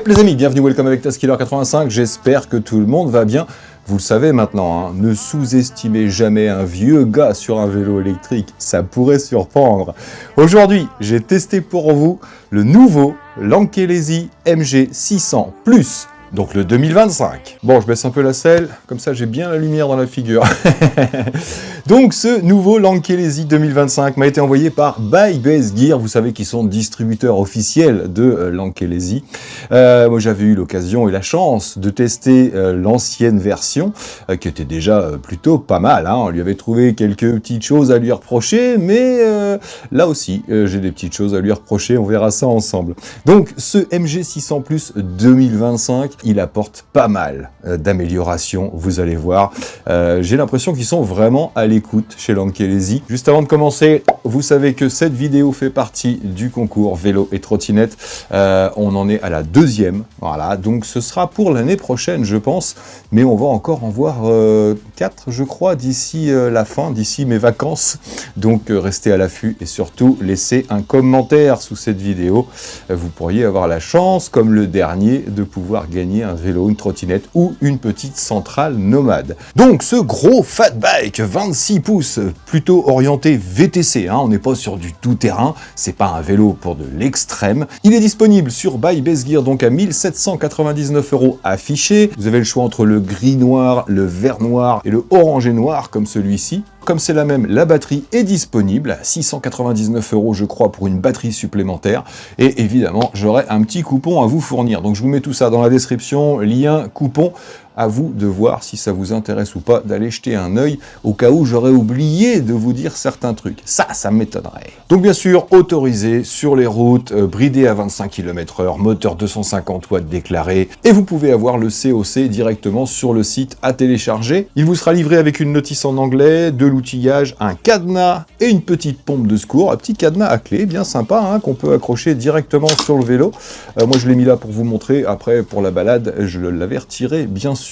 Yep les amis, bienvenue, welcome avec Taskiller85, j'espère que tout le monde va bien. Vous le savez maintenant, hein, ne sous-estimez jamais un vieux gars sur un vélo électrique, ça pourrait surprendre. Aujourd'hui, j'ai testé pour vous le nouveau Lankelesi MG600 Plus. Donc le 2025. Bon, je baisse un peu la selle, comme ça j'ai bien la lumière dans la figure. Donc ce nouveau Lankelesi 2025 m'a été envoyé par Buy Base Gear, vous savez qu'ils sont distributeurs officiels de Lankelesi. Moi j'avais eu l'occasion et la chance de tester l'ancienne version, qui était déjà plutôt pas mal. Hein. On lui avait trouvé quelques petites choses à lui reprocher, mais là aussi j'ai des petites choses à lui reprocher, on verra ça ensemble. Donc ce MG600 Plus 2025, il apporte pas mal d'améliorations, vous allez voir. J'ai l'impression qu'ils sont vraiment à l'écoute chez Lankelesi. Juste avant de commencer, vous savez que cette vidéo fait partie du concours vélo et trottinette. On en est à la deuxième, voilà. Donc ce sera pour l'année prochaine, je pense. Mais on va encore en voir 4, je crois, d'ici la fin, d'ici mes vacances. Donc restez à l'affût et surtout laissez un commentaire sous cette vidéo. Vous pourriez avoir la chance, comme le dernier, de pouvoir gagner un vélo, une trottinette ou une petite centrale nomade. Donc ce gros fat bike 26 pouces, plutôt orienté VTC, hein, on n'est pas sur du tout-terrain, c'est pas un vélo pour de l'extrême. Il est disponible sur Buy Base Gear, donc à 1799 € affiché. Vous avez le choix entre le gris noir, le vert noir et le orangé noir comme celui-ci. Comme c'est la même, la batterie est disponible à 699 € je crois pour une batterie supplémentaire. Et évidemment, j'aurai un petit coupon à vous fournir. Donc je vous mets tout ça dans la description, lien, coupon. À vous de voir si ça vous intéresse ou pas, d'aller jeter un œil au cas où j'aurais oublié de vous dire certains trucs. Ça m'étonnerait. Donc bien sûr, autorisé sur les routes, bridé à 25 km/h, moteur 250 watts déclaré, et vous pouvez avoir le COC directement sur le site à télécharger. Il vous sera livré avec une notice en anglais, de l'outillage, un cadenas et une petite pompe de secours, un petit cadenas à clé, bien sympa, hein, qu'on peut accrocher directement sur le vélo. Moi je l'ai mis là pour vous montrer, après pour la balade, je l'avais retiré bien sûr.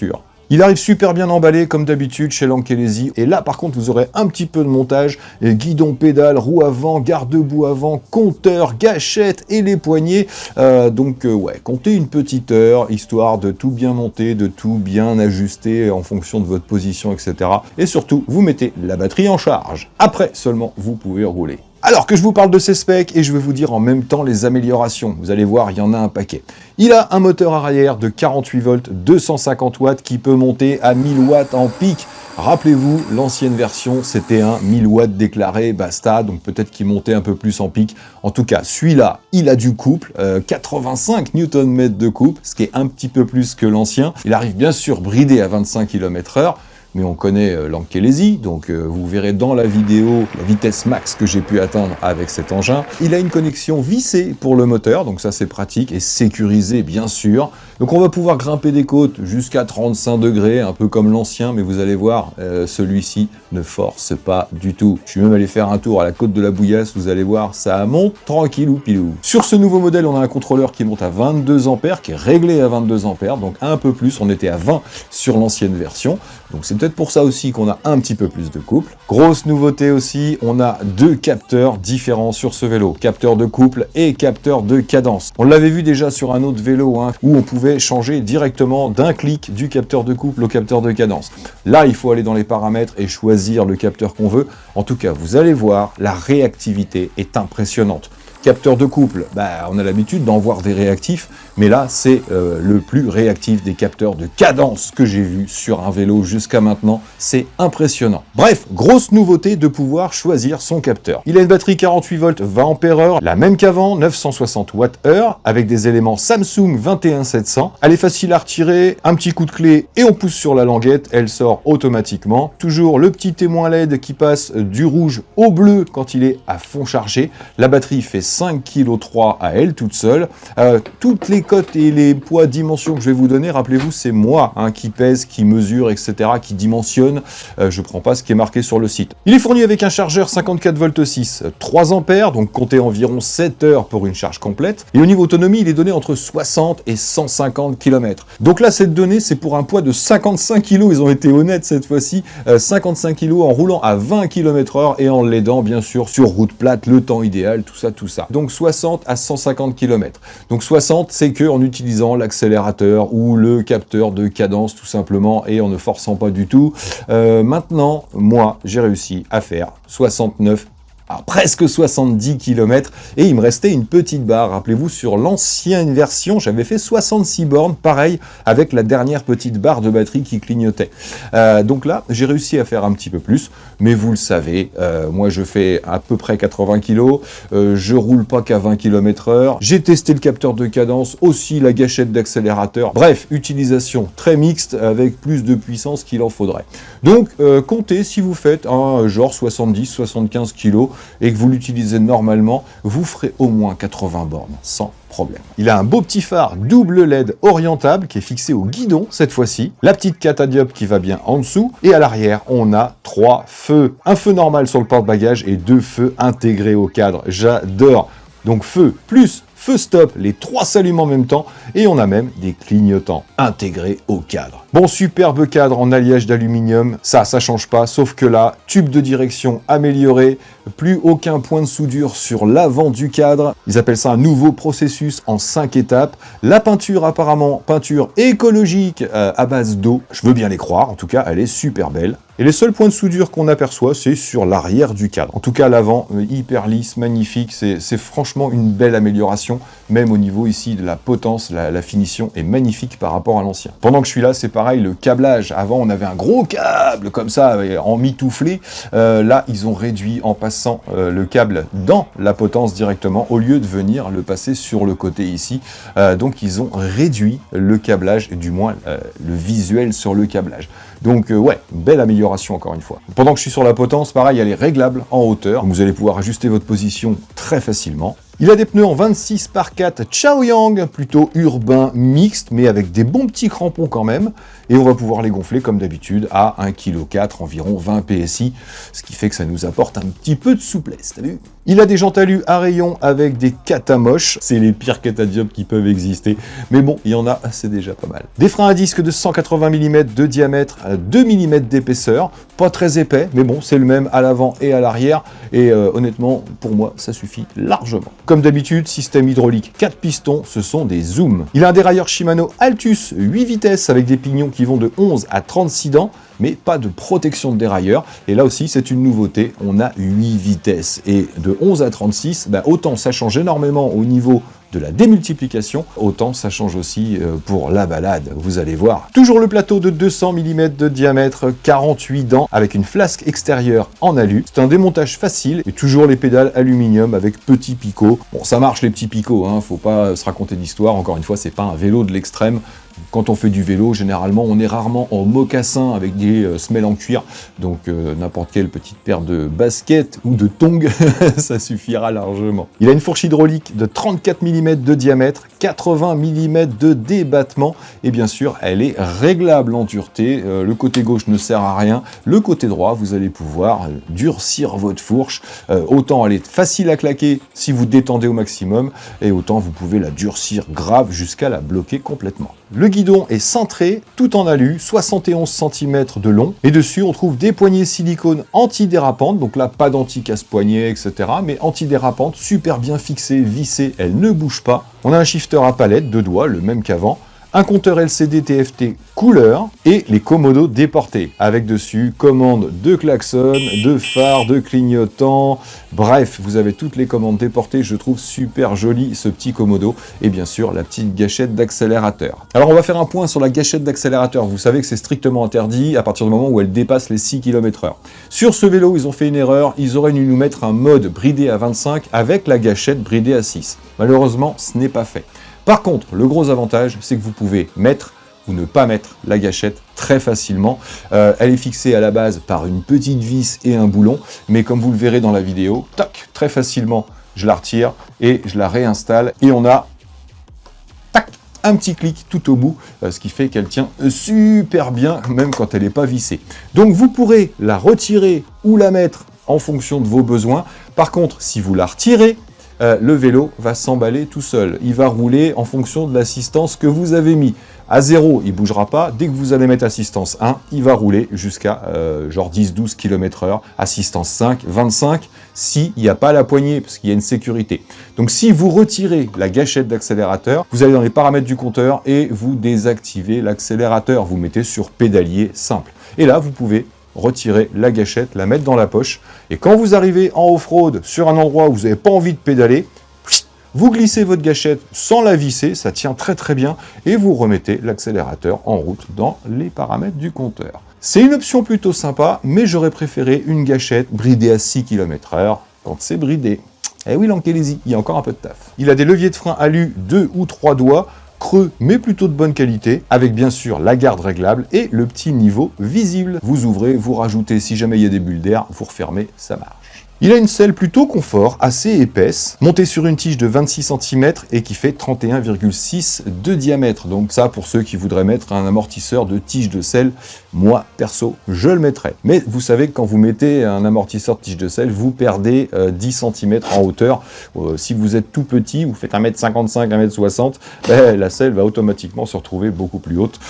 Il arrive super bien emballé comme d'habitude chez Lankelesi, et là par contre vous aurez un petit peu de montage, guidon, pédale, roue avant, garde-boue avant, compteur, gâchette et les poignées, ouais, comptez une petite heure, histoire de tout bien monter, de tout bien ajuster en fonction de votre position, etc. Et surtout, vous mettez la batterie en charge. Après seulement, vous pouvez rouler. Alors que je vous parle de ses specs, et je vais vous dire en même temps les améliorations. Vous allez voir, il y en a un paquet. Il a un moteur arrière de 48 volts, 250 watts, qui peut monter à 1000 watts en pic. Rappelez-vous, l'ancienne version, c'était un 1000 watts déclaré, basta, donc peut-être qu'il montait un peu plus en pic. En tout cas, celui-là, il a du couple, 85 Nm de couple, ce qui est un petit peu plus que l'ancien. Il arrive bien sûr bridé à 25 km/h. Mais on connaît Lankelesi, donc vous verrez dans la vidéo la vitesse max que j'ai pu atteindre avec cet engin. Il a une connexion vissée pour le moteur, donc ça c'est pratique, et sécurisé bien sûr. Donc on va pouvoir grimper des côtes jusqu'à 35 degrés, un peu comme l'ancien, mais vous allez voir, celui-ci ne force pas du tout. Je suis même allé faire un tour à la côte de la Bouillasse, vous allez voir, ça monte tranquillou pilou. Sur ce nouveau modèle, on a un contrôleur qui monte à 22 ampères, qui est réglé à 22 ampères, donc un peu plus, on était à 20 sur l'ancienne version. Donc c'est peut-être pour ça aussi qu'on a un petit peu plus de couple. Grosse nouveauté aussi, on a deux capteurs différents sur ce vélo. Capteur de couple et capteur de cadence. On l'avait vu déjà sur un autre vélo, hein, où on pouvait changer directement d'un clic du capteur de couple au capteur de cadence. Là, il faut aller dans les paramètres et choisir le capteur qu'on veut. En tout cas, vous allez voir, la réactivité est impressionnante. Capteur de couple, on a l'habitude d'en voir des réactifs, mais là, c'est le plus réactif des capteurs de cadence que j'ai vu sur un vélo jusqu'à maintenant. C'est impressionnant. Bref, grosse nouveauté de pouvoir choisir son capteur. Il a une batterie 48 volts 20 ampères-heure, la même qu'avant, 960 Wh, avec des éléments Samsung 21700. Elle est facile à retirer, un petit coup de clé et on pousse sur la languette, elle sort automatiquement. Toujours le petit témoin LED qui passe du rouge au bleu quand il est à fond chargé. La batterie fait 5,3 kg à elle toute seule. Toutes les cotes et les poids, dimensions que je vais vous donner, rappelez-vous, c'est moi qui pèse, qui mesure, etc., qui dimensionne. Je prends pas ce qui est marqué sur le site. Il est fourni avec un chargeur 54 volts 6, 3 ampères, donc comptez environ 7 heures pour une charge complète. Et au niveau autonomie, il est donné entre 60 et 150 km. Donc là, cette donnée, c'est pour un poids de 55 kg. Ils ont été honnêtes cette fois-ci. 55 kg en roulant à 20 km/h et en l'aidant, bien sûr, sur route plate, le temps idéal, tout ça, tout ça. ça. Donc 60 à 150 km. Donc 60, c'est que en utilisant l'accélérateur ou le capteur de cadence tout simplement et en ne forçant pas du tout. Maintenant, moi, j'ai réussi à faire 69 à presque 70 km et il me restait une petite barre. Rappelez-vous, sur l'ancienne version, j'avais fait 66 bornes, pareil, avec la dernière petite barre de batterie qui clignotait. Donc là, j'ai réussi à faire un petit peu plus, mais vous le savez, moi je fais à peu près 80 kg, je roule pas qu'à 20 km/h, j'ai testé le capteur de cadence, aussi la gâchette d'accélérateur, bref, utilisation très mixte avec plus de puissance qu'il en faudrait. Donc, comptez si vous faites un genre 70-75 kg, et que vous l'utilisez normalement, vous ferez au moins 80 bornes, sans problème. Il a un beau petit phare double LED orientable qui est fixé au guidon cette fois-ci, la petite catadiop qui va bien en dessous, et à l'arrière, on a 3 feux. Un feu normal sur le porte-bagages et 2 feux intégrés au cadre. J'adore. Donc feu plus feu stop, les 3 s'allument en même temps, et on a même des clignotants intégrés au cadre. Bon, superbe cadre en alliage d'aluminium, ça change pas, sauf que là, tube de direction amélioré, plus aucun point de soudure sur l'avant du cadre, ils appellent ça un nouveau processus en 5 étapes, la peinture apparemment, peinture écologique à base d'eau, je veux bien les croire, en tout cas elle est super belle. Et les seuls points de soudure qu'on aperçoit, c'est sur l'arrière du cadre. En tout cas, l'avant, hyper lisse, magnifique, c'est franchement une belle amélioration, même au niveau ici de la potence, la finition est magnifique par rapport à l'ancien. Pendant que je suis là, c'est pareil, le câblage, avant on avait un gros câble comme ça, en mitouflé, là ils ont réduit en passant le câble dans la potence directement, au lieu de venir le passer sur le côté ici, donc ils ont réduit le câblage, et du moins le visuel sur le câblage. Donc ouais, belle amélioration encore une fois. Pendant que je suis sur la potence, pareil, elle est réglable en hauteur. Vous allez pouvoir ajuster votre position très facilement. Il a des pneus en 26 par 4 Chaoyang, plutôt urbain mixte, mais avec des bons petits crampons quand même. Et on va pouvoir les gonfler comme d'habitude à 1,4 kg, environ 20 PSI, ce qui fait que ça nous apporte un petit peu de souplesse, t'as vu? Il a des jantes alu à rayons avec des catamoches, c'est les pires catadiopes qui peuvent exister, mais bon, il y en a, c'est déjà pas mal. Des freins à disque de 180 mm de diamètre, 2 mm d'épaisseur, pas très épais, mais bon, c'est le même à l'avant et à l'arrière, et honnêtement, pour moi, ça suffit largement. Comme d'habitude, système hydraulique 4 pistons, ce sont des zooms. Il a un dérailleur Shimano Altus 8 vitesses avec des pignons qui vont de 11 à 36 dents, mais pas de protection de dérailleur. Et là aussi, c'est une nouveauté, on a 8 vitesses. Et de 11 à 36, autant ça change énormément au niveau de la démultiplication, autant ça change aussi pour la balade, vous allez voir. Toujours le plateau de 200 mm de diamètre, 48 dents, avec une flasque extérieure en alu. C'est un démontage facile, et toujours les pédales aluminium avec petits picots. Bon, ça marche les petits picots, hein, faut pas se raconter d'histoire, encore une fois, c'est pas un vélo de l'extrême. Quand on fait du vélo, généralement, on est rarement en mocassin avec des semelles en cuir, donc n'importe quelle petite paire de baskets ou de tongs, ça suffira largement. Il a une fourche hydraulique de 34 mm de diamètre, 80 mm de débattement, et bien sûr, elle est réglable en dureté. Le côté gauche ne sert à rien, le côté droit, vous allez pouvoir durcir votre fourche. Autant elle est facile à claquer si vous détendez au maximum, et autant vous pouvez la durcir grave jusqu'à la bloquer complètement. Le guidon est cintré, tout en alu, 71 cm de long. Et dessus, on trouve des poignées silicone antidérapantes. Donc là, pas d'anti-casse-poignet, etc. Mais antidérapantes, super bien fixées, vissées, elles ne bougent pas. On a un shifter à palette, 2 doigts, le même qu'avant. Un compteur LCD TFT couleur et les commodos déportés avec dessus commande de klaxon, de phare, de clignotant, bref, vous avez toutes les commandes déportées, je trouve super joli ce petit commodo et bien sûr la petite gâchette d'accélérateur. Alors on va faire un point sur la gâchette d'accélérateur, vous savez que c'est strictement interdit à partir du moment où elle dépasse les 6 km/h. Sur ce vélo, ils ont fait une erreur, ils auraient dû nous mettre un mode bridé à 25 avec la gâchette bridée à 6. Malheureusement, ce n'est pas fait. Par contre, le gros avantage, c'est que vous pouvez mettre ou ne pas mettre la gâchette très facilement. Elle est fixée à la base par une petite vis et un boulon, mais comme vous le verrez dans la vidéo, tac, très facilement, je la retire et je la réinstalle et on a tac, un petit clic tout au bout, ce qui fait qu'elle tient super bien, même quand elle n'est pas vissée. Donc vous pourrez la retirer ou la mettre en fonction de vos besoins. Par contre, si vous la retirez, le vélo va s'emballer tout seul. Il va rouler en fonction de l'assistance que vous avez mis. À 0, il ne bougera pas. Dès que vous allez mettre assistance 1, il va rouler jusqu'à genre 10-12 km/h. Assistance 5, 25, s'il n'y a pas la poignée, parce qu'il y a une sécurité. Donc si vous retirez la gâchette d'accélérateur, vous allez dans les paramètres du compteur et vous désactivez l'accélérateur. Vous mettez sur pédalier simple. Et là, vous pouvez retirer la gâchette, la mettre dans la poche. Et quand vous arrivez en off-road sur un endroit où vous n'avez pas envie de pédaler, vous glissez votre gâchette sans la visser, ça tient très très bien, et vous remettez l'accélérateur en route dans les paramètres du compteur. C'est une option plutôt sympa, mais j'aurais préféré une gâchette bridée à 6 km/h quand c'est bridé. Eh oui, l'Ankelesi, il y a encore un peu de taf. Il a des leviers de frein alu 2 ou 3 doigts, creux mais plutôt de bonne qualité, avec bien sûr la garde réglable et le petit niveau visible. Vous ouvrez, vous rajoutez, si jamais il y a des bulles d'air, vous refermez, ça marche. Il a une selle plutôt confort, assez épaisse, montée sur une tige de 26 cm et qui fait 31,6 de diamètre. Donc ça, pour ceux qui voudraient mettre un amortisseur de tige de selle, moi, perso, je le mettrais. Mais vous savez que quand vous mettez un amortisseur de tige de selle, vous perdez 10 cm en hauteur. Si vous êtes tout petit, vous faites 1m55, 1m60, la selle va automatiquement se retrouver beaucoup plus haute.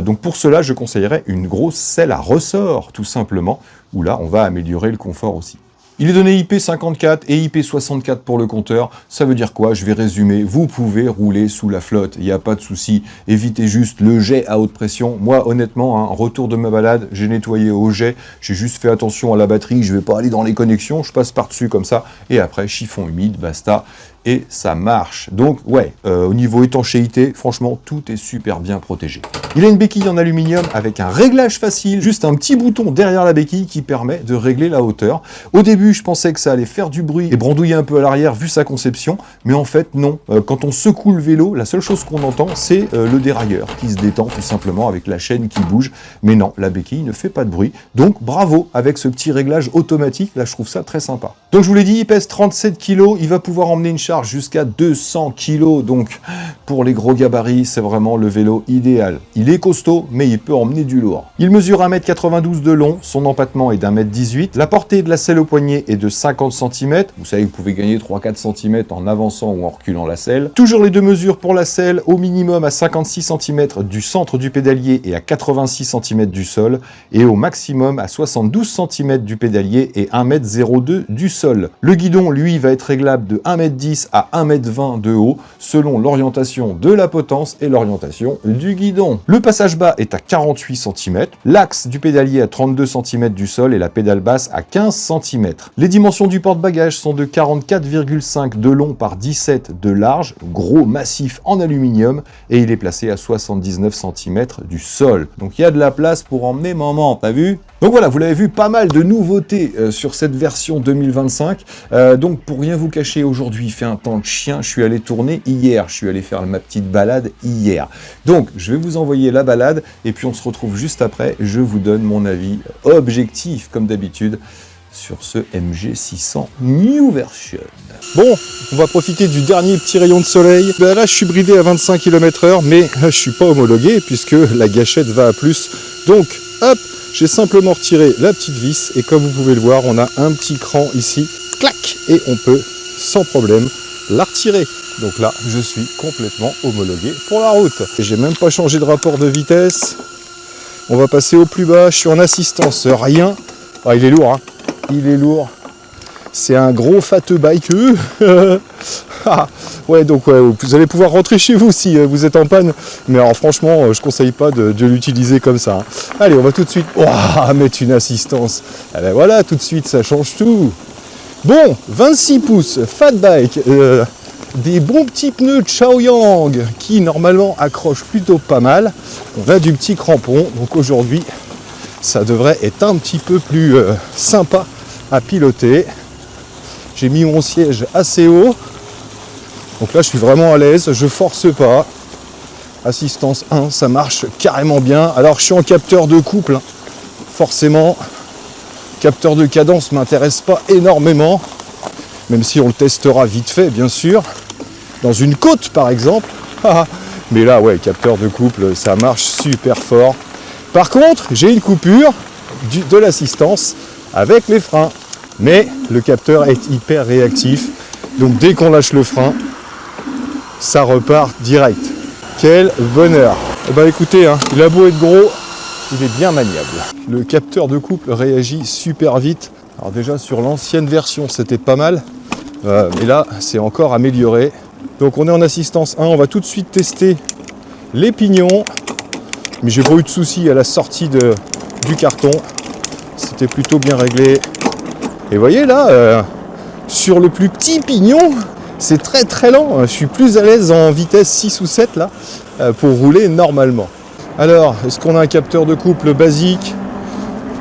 Donc pour cela, je conseillerais une grosse selle à ressort, tout simplement, où là, on va améliorer le confort aussi. Il est donné IP54 et IP64 pour le compteur. Ça veut dire quoi? Je vais résumer. Vous pouvez rouler sous la flotte, il n'y a pas de souci. Évitez juste le jet à haute pression. Moi, honnêtement, retour de ma balade, j'ai nettoyé au jet. J'ai juste fait attention à la batterie. Je ne vais pas aller dans les connexions. Je passe par-dessus comme ça. Et après, chiffon humide, basta. Et ça marche. Donc, ouais, au niveau étanchéité, franchement, tout est super bien protégé. Il a une béquille en aluminium avec un réglage facile, juste un petit bouton derrière la béquille qui permet de régler la hauteur. Au début, je pensais que ça allait faire du bruit et brandouiller un peu à l'arrière vu sa conception, mais en fait, non. Quand on secoue le vélo, la seule chose qu'on entend, c'est le dérailleur qui se détend tout simplement avec la chaîne qui bouge. Mais non, la béquille ne fait pas de bruit. Donc, bravo avec ce petit réglage automatique. Là, je trouve ça très sympa. Donc, je vous l'ai dit, il pèse 37 kg. Il va pouvoir emmener une charge jusqu'à 200 kg, donc pour les gros gabarits, c'est vraiment le vélo idéal. Il est costaud, mais il peut emmener du lourd. Il mesure 1m92 de long, son empattement est d'1m18, la portée de la selle au poignet est de 50 cm, vous savez que vous pouvez gagner 3-4 cm en avançant ou en reculant la selle. Toujours les deux mesures pour la selle, au minimum à 56 cm du centre du pédalier et à 86 cm du sol, et au maximum à 72 cm du pédalier et 1m02 du sol. Le guidon, lui, va être réglable de 1m10 à 1m20 de haut, selon l'orientation de la potence et l'orientation du guidon. Le passage bas est à 48 cm, l'axe du pédalier à 32 cm du sol et la pédale basse à 15 cm. Les dimensions du porte-bagages sont de 44,5 de long par 17 de large, gros massif en aluminium, et il est placé à 79 cm du sol. Donc il y a de la place pour emmener maman, t'as vu? Donc voilà, vous l'avez vu, pas mal de nouveautés sur cette version 2025. Donc pour rien vous cacher, aujourd'hui il fait un temps de chien, je suis allé tourner hier, je suis allé faire ma petite balade hier. Donc je vais vous envoyer la balade et puis on se retrouve juste après, je vous donne mon avis objectif comme d'habitude sur ce MG600 New Version. Bon, on va profiter du dernier petit rayon de soleil. Là je suis bridé à 25 km/h, mais je suis pas homologué puisque la gâchette va à plus. Donc hop, j'ai simplement retiré la petite vis et comme vous pouvez le voir, on a un petit cran ici, clac, et on peut sans problème la retirer. Donc là, je suis complètement homologué pour la route. J'ai même pas changé de rapport de vitesse. On va passer au plus bas, je suis en assistance, rien. Ah, il est lourd, hein. Il est lourd. C'est un gros fat bike. Ouais, donc ouais, vous allez pouvoir rentrer chez vous si vous êtes en panne. Mais alors franchement, je conseille pas de l'utiliser comme ça. Hein. Allez, on va tout de suite mettre une assistance. Ah ben voilà, tout de suite, ça change tout. Bon, 26 pouces, fat bike. Des bons petits pneus Chaoyang qui normalement accrochent plutôt pas mal. On a du petit crampon. Donc aujourd'hui, ça devrait être un petit peu plus sympa à piloter. J'ai mis mon siège assez haut. Donc là, je suis vraiment à l'aise. Je force pas. Assistance 1, ça marche carrément bien. Alors, je suis en capteur de couple. Hein. Forcément, capteur de cadence ne m'intéresse pas énormément. Même si on le testera vite fait, bien sûr. Dans une côte, par exemple. Mais là, ouais, capteur de couple, ça marche super fort. Par contre, j'ai une coupure de l'assistance avec les freins. Mais le capteur est hyper réactif. Donc dès qu'on lâche le frein, ça repart direct. Quel bonheur! Bah écoutez, hein, il a beau être gros, il est bien maniable. Le capteur de couple réagit super vite. Alors déjà sur l'ancienne version c'était pas mal, mais là c'est encore amélioré. Donc on est en assistance 1, on va tout de suite tester les pignons. Mais j'ai pas eu de soucis à la sortie du carton. C'était plutôt bien réglé. Et vous voyez là, sur le plus petit pignon, c'est très très lent. Je suis plus à l'aise en vitesse 6 ou 7 là, pour rouler normalement. Alors, est-ce qu'on a un capteur de couple basique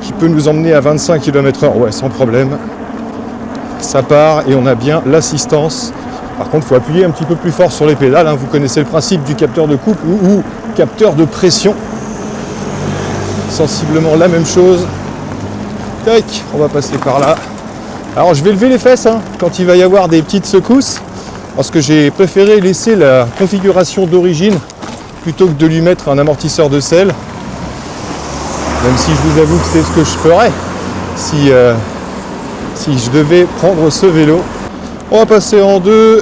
qui peut nous emmener à 25 km/h? Ouais, sans problème. Ça part et on a bien l'assistance. Par contre, il faut appuyer un petit peu plus fort sur les pédales. Hein. Vous connaissez le principe du capteur de couple ou capteur de pression. Sensiblement la même chose. Tac, on va passer par là. Alors je vais lever les fesses hein, quand il va y avoir des petites secousses, parce que j'ai préféré laisser la configuration d'origine plutôt que de lui mettre un amortisseur de selle. Même si je vous avoue que c'est ce que je ferais si je devais prendre ce vélo. On va passer en 2,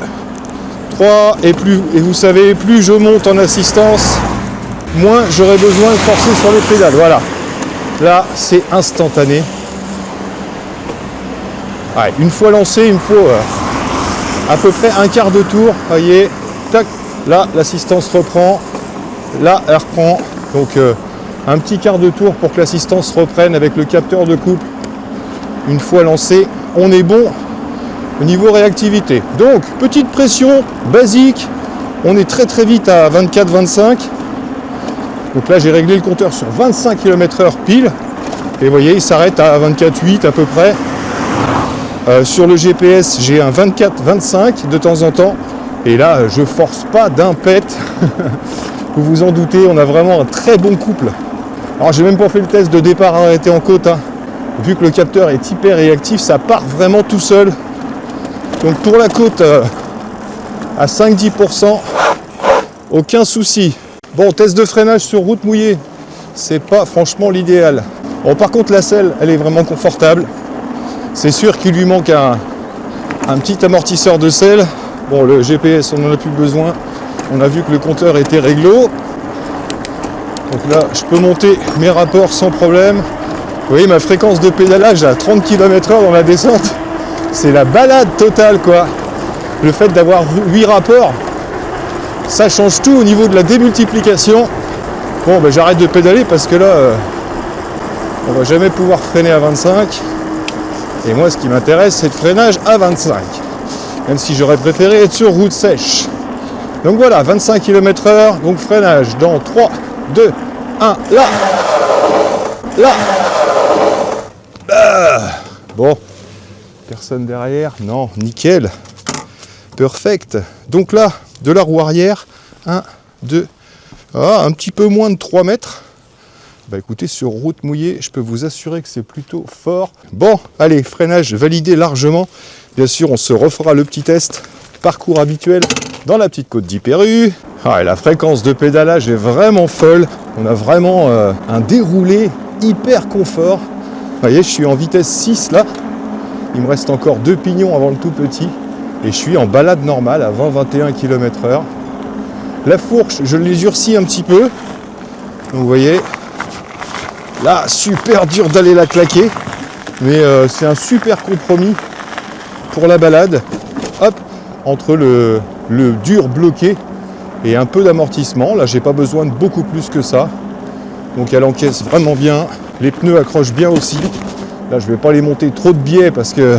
3 et vous savez, plus je monte en assistance, moins j'aurai besoin de forcer sur les pédales. Voilà. Là, c'est instantané. Ouais, une fois lancé, il me faut à peu près un quart de tour. Voyez, tac, là, l'assistance reprend. Là, elle reprend. Donc, un petit quart de tour pour que l'assistance reprenne avec le capteur de couple. Une fois lancé, on est bon au niveau réactivité. Donc, petite pression basique. On est très très vite à 24-25. Donc là, j'ai réglé le compteur sur 25 km/h pile. Et vous voyez, il s'arrête à 24,8 à peu près. Sur le GPS, j'ai un 24-25 de temps en temps. Et là, je force pas d'un pet. Vous vous en doutez, on a vraiment un très bon couple. Alors, j'ai même pas fait le test de départ arrêté en côte. Hein. Vu que le capteur est hyper réactif, ça part vraiment tout seul. Donc pour la côte, à 5-10%, aucun souci. Bon, test de freinage sur route mouillée, c'est pas franchement l'idéal. Bon, par contre, la selle, elle est vraiment confortable. C'est sûr qu'il lui manque un petit amortisseur de selle. Bon, le GPS, on n'en a plus besoin. On a vu que le compteur était réglo. Donc là, je peux monter mes rapports sans problème. Vous voyez, ma fréquence de pédalage à 30 km/h dans la descente, c'est la balade totale, quoi. Le fait d'avoir 8 rapports, ça change tout au niveau de la démultiplication. Bon, ben, j'arrête de pédaler parce que là, on va jamais pouvoir freiner à 25. Et moi, ce qui m'intéresse, c'est le freinage à 25. Même si j'aurais préféré être sur route sèche. Donc voilà, 25 km/h, donc freinage dans 3, 2, 1, là. Là. Bon, personne derrière, non, nickel. Perfect. Donc là, de la roue arrière, 1, 2, un petit peu moins de 3 mètres. Bah écoutez, sur route mouillée, je peux vous assurer que c'est plutôt fort. Bon, allez, freinage validé largement. Bien sûr, on se refera le petit test. Parcours habituel dans la petite côte d'Hyper-U. Ah, et la fréquence de pédalage est vraiment folle. On a vraiment un déroulé hyper confort. Vous voyez, je suis en vitesse 6 là. Il me reste encore 2 pignons avant le tout petit. Et je suis en balade normale à 20-21 km/h. La fourche, je l'ai durcie un petit peu. Donc vous voyez, là, super dur d'aller la claquer. Mais c'est un super compromis pour la balade. Hop, entre le dur bloqué et un peu d'amortissement. Là, j'ai pas besoin de beaucoup plus que ça. Donc elle encaisse vraiment bien. Les pneus accrochent bien aussi. Là, je vais pas les monter trop de biais parce que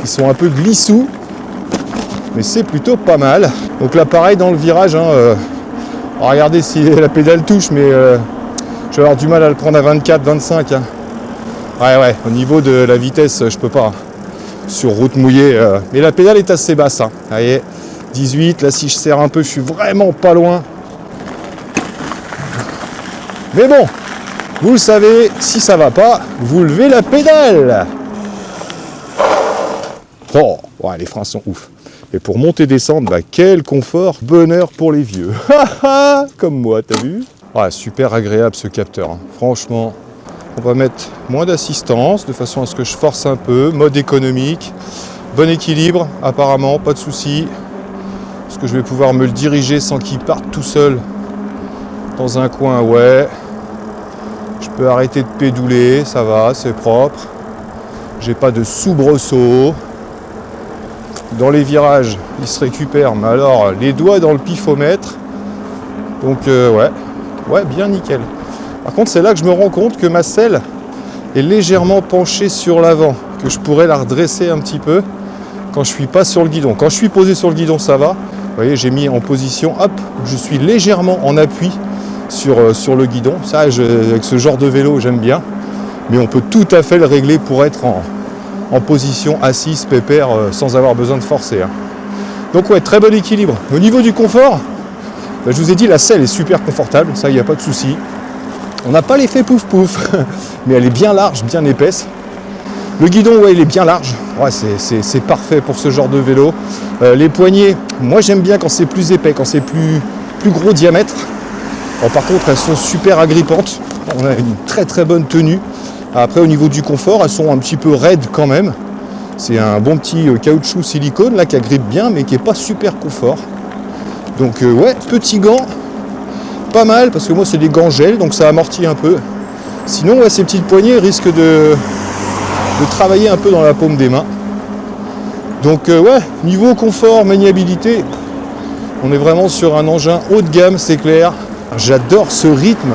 ils sont un peu glissous. Mais c'est plutôt pas mal. Donc là, pareil dans le virage. Hein, regardez si la pédale touche, mais je vais avoir du mal à le prendre à 24, 25. Hein. Ouais, au niveau de la vitesse, je peux pas. Sur route mouillée. Mais la pédale est assez basse. Hein. Vous voyez, 18. Là, si je serre un peu, je suis vraiment pas loin. Mais bon, vous le savez, si ça va pas, vous levez la pédale. Oh, ouais, les freins sont ouf. Et pour monter et descendre, bah, quel confort, bonheur pour les vieux. Comme moi, t'as vu? Ouais, super agréable ce capteur. Hein. Franchement, on va mettre moins d'assistance, de façon à ce que je force un peu. Mode économique, bon équilibre, apparemment, pas de souci. Est-ce que je vais pouvoir me le diriger sans qu'il parte tout seul? Dans un coin, ouais. Je peux arrêter de pédouler, ça va, c'est propre. J'ai pas de soubresaut. Dans les virages, il se récupère, mais alors les doigts dans le pifomètre. Donc ouais, bien nickel. Par contre, c'est là que je me rends compte que ma selle est légèrement penchée sur l'avant, que je pourrais la redresser un petit peu quand je suis pas sur le guidon. Quand je suis posé sur le guidon, ça va. Vous voyez, j'ai mis en position, hop, je suis légèrement en appui sur le guidon. Ça, avec ce genre de vélo, j'aime bien. Mais on peut tout à fait le régler pour être en position assise, pépère, sans avoir besoin de forcer. Hein. Donc ouais, très bon équilibre. Au niveau du confort, je vous ai dit, la selle est super confortable, ça, il n'y a pas de souci. On n'a pas l'effet pouf pouf, mais elle est bien large, bien épaisse. Le guidon, ouais, il est bien large. Ouais, c'est parfait pour ce genre de vélo. Les poignées, moi j'aime bien quand c'est plus épais, quand c'est plus gros diamètre. Bon, par contre, elles sont super agrippantes. On a une très très bonne tenue. Après, au niveau du confort, elles sont un petit peu raides quand même. C'est un bon petit caoutchouc silicone là qui agrippe bien, mais qui n'est pas super confort. Donc ouais, petits gants, pas mal, parce que moi c'est des gants gel, donc ça amortit un peu. Sinon, ouais, ces petites poignées risquent de travailler un peu dans la paume des mains. Donc ouais, niveau confort, maniabilité, on est vraiment sur un engin haut de gamme, c'est clair. J'adore ce rythme.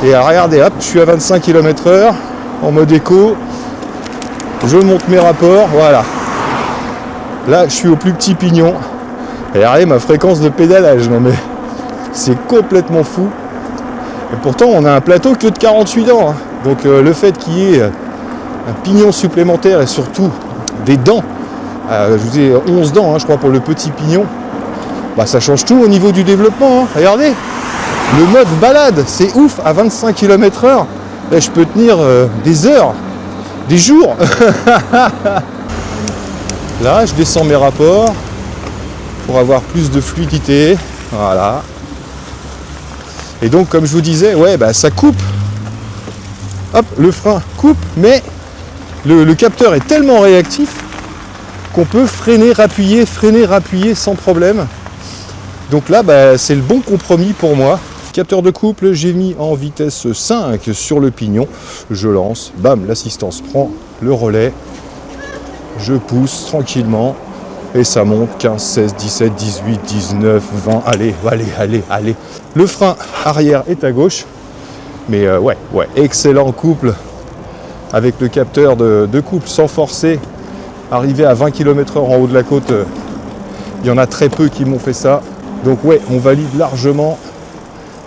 Et regardez, hop, je suis à 25 km/h en mode éco. Je monte mes rapports, voilà. Là, je suis au plus petit pignon. Et regardez ma fréquence de pédalage, non mais c'est complètement fou. Et pourtant, on a un plateau que de 48 dents. Hein. Donc le fait qu'il y ait un pignon supplémentaire et surtout des dents, je vous ai 11 dents, hein, je crois, pour le petit pignon, bah, ça change tout au niveau du développement. Hein. Regardez, le mode balade, c'est ouf, à 25 km/h, là, je peux tenir des heures, des jours. Là, je descends mes rapports pour avoir plus de fluidité. Voilà. Et donc, comme je vous disais, ouais, bah, ça coupe. Hop, le frein coupe, mais le capteur est tellement réactif qu'on peut freiner, rappuyer sans problème. Donc là, bah, c'est le bon compromis pour moi. Capteur de couple, j'ai mis en vitesse 5 sur le pignon. Je lance, bam, l'assistance prend le relais. Je pousse tranquillement et ça monte 15, 16, 17, 18, 19, 20. Allez. Le frein arrière est à gauche. Mais ouais, excellent couple avec le capteur de couple sans forcer. Arrivé à 20 km/h en haut de la côte, il y en a très peu qui m'ont fait ça. Donc ouais, on valide largement.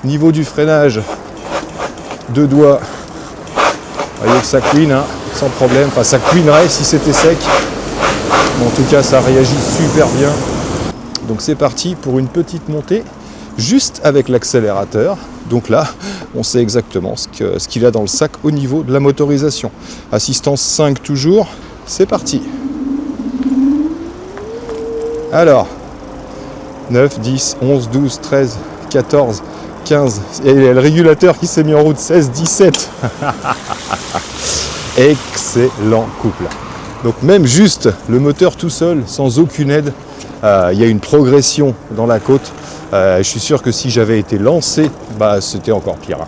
Niveau du freinage, 2 doigts. Vous voyez que ça couine, hein, sans problème. Enfin, ça couinerait si c'était sec. Mais en tout cas, ça réagit super bien. Donc c'est parti pour une petite montée, juste avec l'accélérateur. Donc là, on sait exactement ce qu'il a dans le sac au niveau de la motorisation. Assistance 5 toujours. C'est parti. Alors, 9, 10, 11, 12, 13, 14, 15. Et le régulateur qui s'est mis en route, 16, 17. Excellent couple. Donc même juste le moteur tout seul, sans aucune aide, il y a une progression dans la côte. Je suis sûr que si j'avais été lancé, bah, c'était encore pire.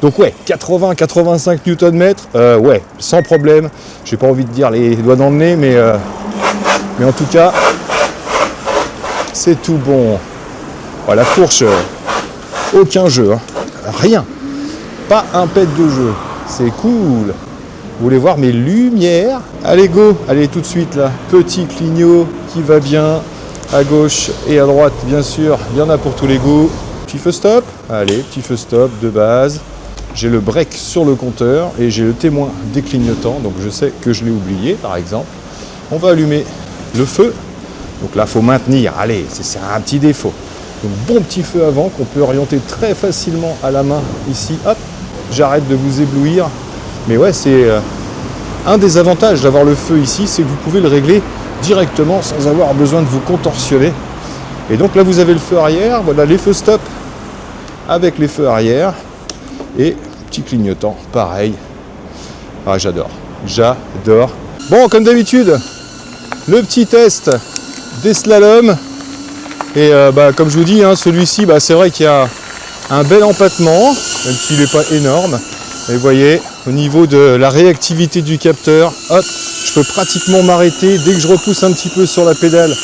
Donc ouais, 80-85 Nm, ouais, sans problème. J'ai pas envie de dire les doigts dans le nez, mais en tout cas, c'est tout bon. Voilà, la fourche, aucun jeu, hein. Rien. Pas un pet de jeu. C'est cool. Vous voulez voir mes lumières? Allez go, allez tout de suite là. Petit clignot qui va bien. À gauche et à droite, bien sûr, il y en a pour tous les goûts. Petit feu stop. Allez, petit feu stop de base. J'ai le break sur le compteur et j'ai le témoin des clignotants. Donc je sais que je l'ai oublié, par exemple. On va allumer le feu. Donc là, il faut maintenir. Allez, c'est un petit défaut. Donc bon petit feu avant qu'on peut orienter très facilement à la main ici. Hop, j'arrête de vous éblouir. Mais ouais, c'est un des avantages d'avoir le feu ici, c'est que vous pouvez le régler directement sans avoir besoin de vous contorsionner. Et donc là, vous avez le feu arrière. Voilà les feux stop avec les feux arrière. Et petit clignotant, pareil. Ah, j'adore. Bon, comme d'habitude, le petit test des slaloms. Et comme je vous dis, hein, celui-ci, c'est vrai qu'il y a un bel empattement, même s'il n'est pas énorme. Et vous voyez, au niveau de la réactivité du capteur, hop, je peux pratiquement m'arrêter. Dès que je repousse un petit peu sur la pédale,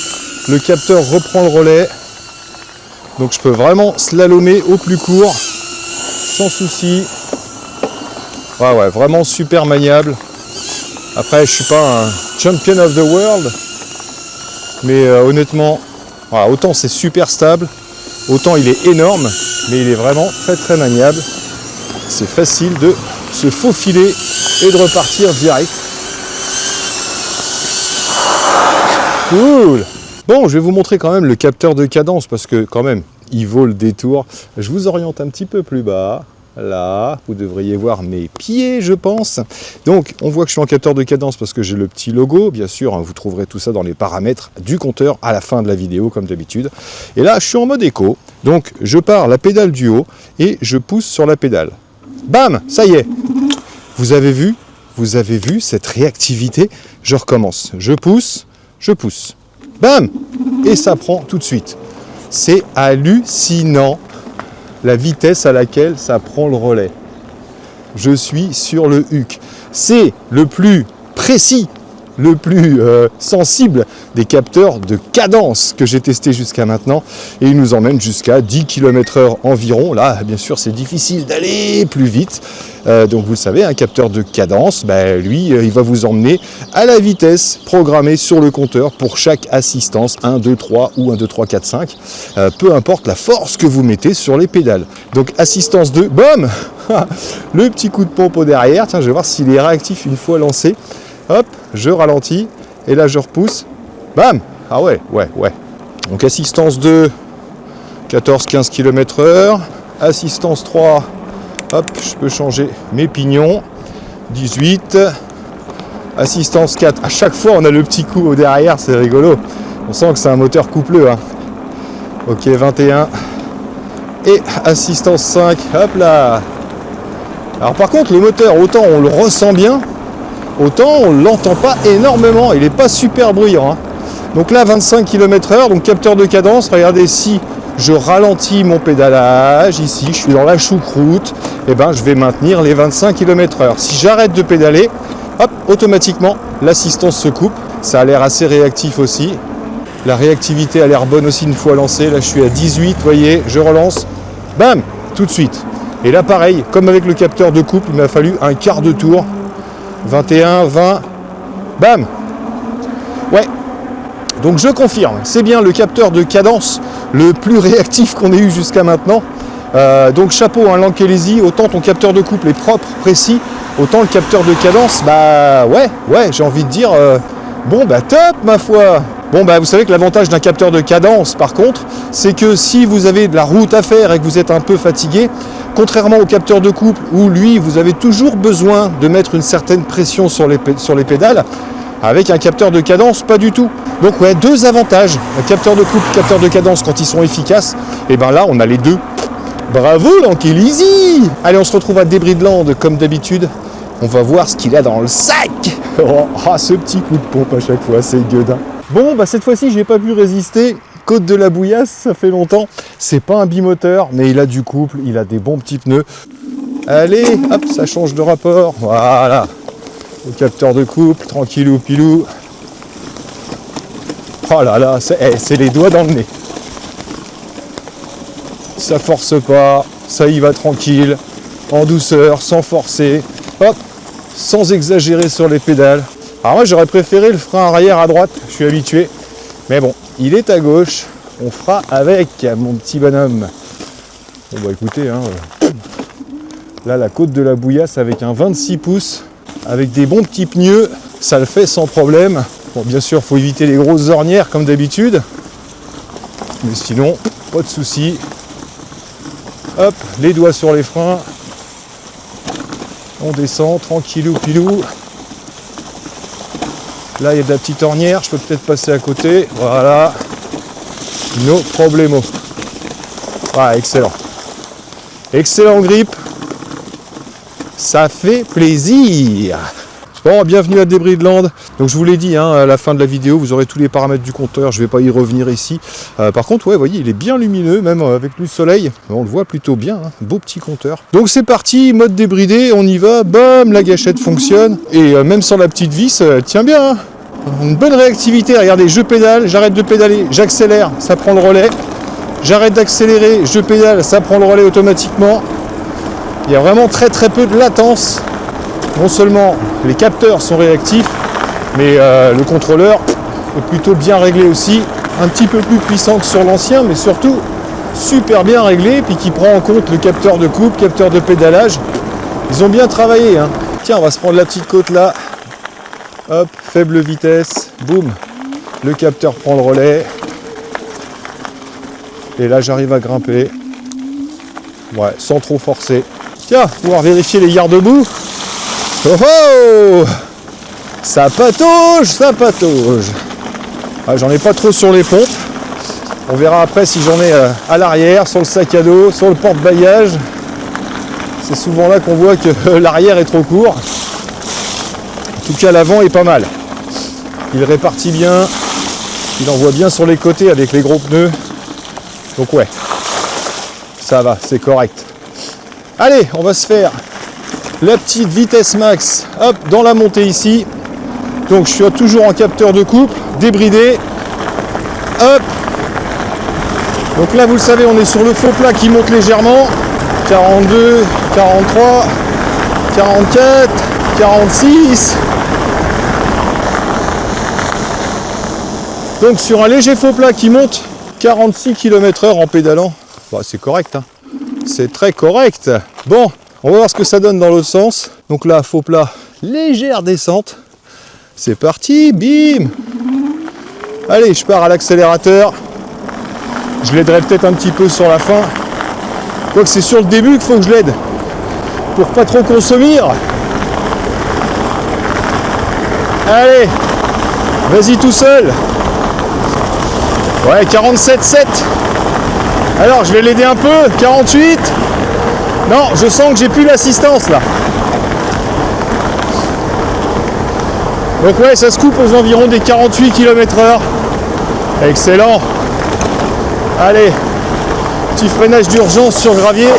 le capteur reprend le relais. Donc je peux vraiment slalomer au plus court, sans souci. Ouais, vraiment super maniable. Après, je suis pas un champion of the world, mais honnêtement, voilà, autant c'est super stable, autant il est énorme, mais il est vraiment très très maniable. C'est facile de se faufiler et de repartir direct. Cool! Bon, je vais vous montrer quand même le capteur de cadence parce que quand même, il vaut le détour. Je vous oriente un petit peu plus bas. Là, vous devriez voir mes pieds, je pense. Donc, on voit que je suis en capteur de cadence parce que j'ai le petit logo. Bien sûr, hein, vous trouverez tout ça dans les paramètres du compteur à la fin de la vidéo, comme d'habitude. Et là, je suis en mode éco. Donc, je pars la pédale du haut et je pousse sur la pédale. Bam, ça y est. Vous avez vu cette réactivité? Je recommence. Je pousse. Bam! Et ça prend tout de suite. C'est hallucinant la vitesse à laquelle ça prend le relais. Je suis sur le HUC. C'est le plus précis, le plus sensible des capteurs de cadence que j'ai testé jusqu'à maintenant. Et il nous emmène jusqu'à 10 km/h environ. Là, bien sûr, c'est difficile d'aller plus vite. Donc vous le savez, un capteur de cadence, lui, il va vous emmener à la vitesse programmée sur le compteur pour chaque assistance, 1, 2, 3 ou 1, 2, 3, 4, 5. Peu importe la force que vous mettez sur les pédales. Donc assistance 2, boum. Le petit coup de pompe au derrière. Tiens, je vais voir s'il est réactif une fois lancé. Hop, je ralentis et là je repousse. Bam! Ah ouais. Donc assistance 2, 14-15 km/h. Assistance 3, hop, je peux changer mes pignons. 18. Assistance 4. À chaque fois on a le petit coup au derrière, c'est rigolo. On sent que c'est un moteur coupleux. Hein. Ok, 21. Et assistance 5. Hop là. Alors par contre le moteur, autant on le ressent bien, autant on ne l'entend pas énormément, il n'est pas super bruyant. Hein. Donc là 25 km/h, donc capteur de cadence, regardez si je ralentis mon pédalage, ici je suis dans la choucroute, et je vais maintenir les 25 km/h. Si j'arrête de pédaler, hop, automatiquement l'assistance se coupe, ça a l'air assez réactif aussi. La réactivité a l'air bonne aussi une fois lancée, là je suis à 18, vous voyez, je relance, bam, tout de suite. Et là pareil, comme avec le capteur de couple, il m'a fallu un quart de tour. 21, 20, bam. Ouais, donc je confirme, c'est bien le capteur de cadence le plus réactif qu'on ait eu jusqu'à maintenant. Donc chapeau, hein, Lankelesi, autant ton capteur de couple est propre, précis, autant le capteur de cadence, ouais, j'ai envie de dire, top ma foi. Bon, vous savez que l'avantage d'un capteur de cadence, par contre, c'est que si vous avez de la route à faire et que vous êtes un peu fatigué, contrairement au capteur de couple où lui, vous avez toujours besoin de mettre une certaine pression sur les pédales, avec un capteur de cadence, pas du tout. Donc ouais, deux avantages, un capteur de couple, capteur de cadence quand ils sont efficaces, et là on a les deux. Bravo Lankelesi! Allez, on se retrouve à Debridland comme d'habitude. On va voir ce qu'il a dans le sac. Ce petit coup de pompe à chaque fois, c'est gueudin. Bon, cette fois-ci, j'ai pas pu résister. Côte de la Bouillasse, ça fait longtemps. C'est pas un bimoteur, mais il a du couple, il a des bons petits pneus. Allez, hop, ça change de rapport. Voilà. Le capteur de couple, tranquillou pilou. Oh là là, c'est les doigts dans le nez. Ça force pas, ça y va tranquille, en douceur, sans forcer. Hop, sans exagérer sur les pédales. Alors moi j'aurais préféré le frein arrière à droite, je suis habitué. Mais bon, il est à gauche, on fera avec mon petit bonhomme. Bon écoutez, hein, là la côte de la Bouillasse avec un 26 pouces, avec des bons petits pneus, ça le fait sans problème. Bon bien sûr, il faut éviter les grosses ornières comme d'habitude. Mais sinon, pas de souci. Hop, les doigts sur les freins. On descend, tranquillou pilou. Là, il y a de la petite ornière, je peux peut-être passer à côté. Voilà. No problemo. Ah, excellent. Excellent grip. Ça fait plaisir. Bon, bienvenue à Débridland. Donc je vous l'ai dit, hein, à la fin de la vidéo, vous aurez tous les paramètres du compteur. Je ne vais pas y revenir ici. Par contre, ouais, vous voyez, il est bien lumineux, même avec le soleil. On le voit plutôt bien, hein, beau petit compteur. Donc c'est parti, mode débridé, on y va. Bam, la gâchette fonctionne. Et même sans la petite vis, elle tient bien. Hein. Une bonne réactivité. Regardez, je pédale, j'arrête de pédaler, j'accélère, ça prend le relais. J'arrête d'accélérer, je pédale, ça prend le relais automatiquement. Il y a vraiment très peu de latence. Non seulement les capteurs sont réactifs, mais le contrôleur est plutôt bien réglé aussi. Un petit peu plus puissant que sur l'ancien, mais surtout super bien réglé, puis qui prend en compte le capteur de coupe, capteur de pédalage. Ils ont bien travaillé. Hein. Tiens, on va se prendre la petite côte là. Hop, faible vitesse, boum. Le capteur prend le relais. Et là, j'arrive à grimper. Ouais, sans trop forcer. Tiens, pouvoir vérifier les garde-boue. Oh oh! Ça patauge, ça patauge. Ah, j'en ai pas trop sur les pompes. On verra après si j'en ai à l'arrière, sur le sac à dos, sur le porte-bagages. C'est souvent là qu'on voit que l'arrière est trop court. En tout cas, l'avant est pas mal. Il répartit bien. Il envoie bien sur les côtés avec les gros pneus. Donc ouais, ça va, c'est correct. Allez, on va se faire la petite vitesse max, hop, dans la montée ici. Donc je suis toujours en capteur de couple, débridé, hop. Donc là, vous le savez, on est sur le faux plat qui monte légèrement. 42, 43, 44, 46. Donc sur un léger faux plat qui monte 46 km/h en pédalant, bah, c'est correct, hein. C'est très correct. Bon, on va voir ce que ça donne dans l'autre sens. Donc là, faux plat, légère descente. C'est parti, bim. Allez, je pars à l'accélérateur. Je l'aiderai peut-être un petit peu sur la fin. Quoique c'est sur le début qu'il faut que je l'aide. Pour pas trop consommer. Allez, vas-y tout seul. Ouais, 47,7. Alors, je vais l'aider un peu. 48. Non, je sens que j'ai plus l'assistance là. Donc ouais, ça se coupe aux environs des 48 km/h. Excellent. Allez, petit freinage d'urgence sur gravier.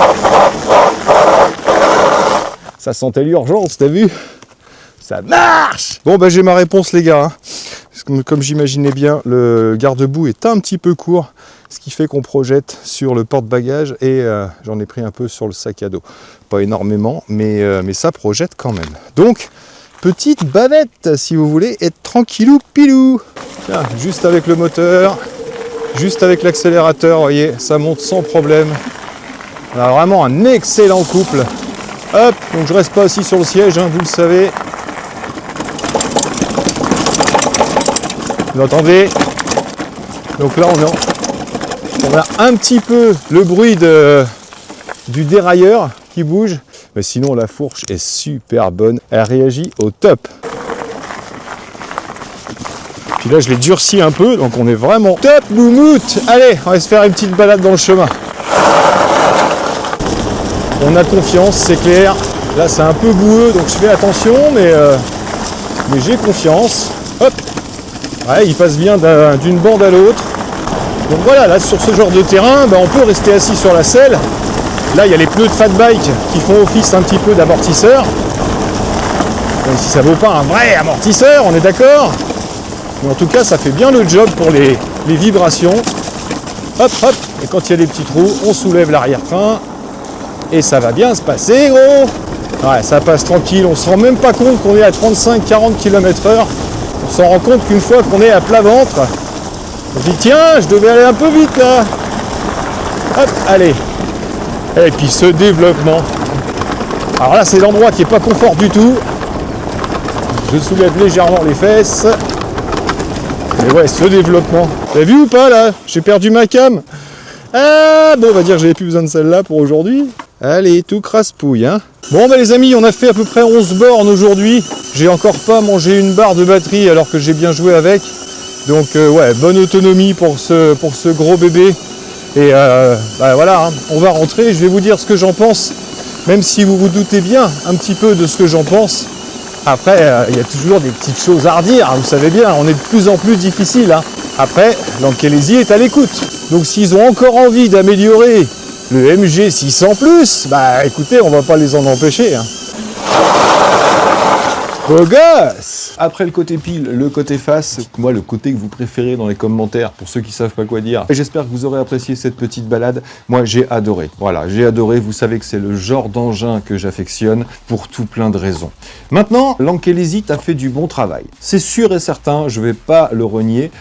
Ça sentait l'urgence, t'as vu? Ça marche. Bon, bah j'ai ma réponse les gars. Hein. Comme j'imaginais bien, le garde-boue est un petit peu court, ce qui fait qu'on projette sur le porte-bagages et j'en ai pris un peu sur le sac à dos. Pas énormément, mais ça projette quand même. Donc, petite bavette, si vous voulez être tranquillou pilou. Tiens, juste avec le moteur, juste avec l'accélérateur, vous voyez, ça monte sans problème. On a vraiment un excellent couple. Hop, donc je reste pas assis sur le siège, hein, vous le savez. Vous entendez? Donc là, on a un petit peu le bruit du dérailleur qui bouge. Mais sinon, la fourche est super bonne. Elle réagit au top. Puis là, je l'ai durci un peu. Donc on est vraiment top moumoute. Allez, on va se faire une petite balade dans le chemin. On a confiance, c'est clair. Là, c'est un peu boueux, donc je fais attention. Mais j'ai confiance. Hop. Ouais, il passe bien d'une bande à l'autre. Donc voilà, là sur ce genre de terrain, on peut rester assis sur la selle. Là, il y a les pneus de fat bike qui font office un petit peu d'amortisseur. Même si ça vaut pas un vrai amortisseur, on est d'accord. Mais en tout cas, ça fait bien le job pour les vibrations. Hop, hop. Et quand il y a des petits trous, on soulève l'arrière-train. Et ça va bien se passer, gros. Ouais, ça passe tranquille. On se rend même pas compte qu'on est à 35-40 km/h. On s'en rend compte qu'une fois qu'on est à plat ventre, on se dit tiens, je devais aller un peu vite là. Hop, allez. Et puis ce développement. Alors là, c'est l'endroit qui n'est pas confort du tout. Je soulève légèrement les fesses. Et ouais, ce développement. T'as vu ou pas là? J'ai perdu ma cam. Ah bon, on va dire que j'avais plus besoin de celle-là pour aujourd'hui. Allez, tout crasse-pouille, hein. Bon les amis, on a fait à peu près 11 bornes aujourd'hui. J'ai encore pas mangé une barre de batterie alors que j'ai bien joué avec. Donc ouais, bonne autonomie pour ce gros bébé. Et voilà, hein, on va rentrer, je vais vous dire ce que j'en pense. Même si vous vous doutez bien un petit peu de ce que j'en pense. Après, il y a toujours des petites choses à redire, vous savez bien, on est de plus en plus difficile. Hein. Après, Lankelesi est à l'écoute. Donc s'ils ont encore envie d'améliorer le MG 600+, bah écoutez, on va pas les en empêcher. Hein. Beau gosse! Après le côté pile, le côté face, moi le côté que vous préférez dans les commentaires, pour ceux qui savent pas quoi dire. J'espère que vous aurez apprécié cette petite balade. Moi j'ai adoré, voilà, j'ai adoré, vous savez que c'est le genre d'engin que j'affectionne pour tout plein de raisons. Maintenant, Lankelesi a fait du bon travail. C'est sûr et certain, je vais pas le renier.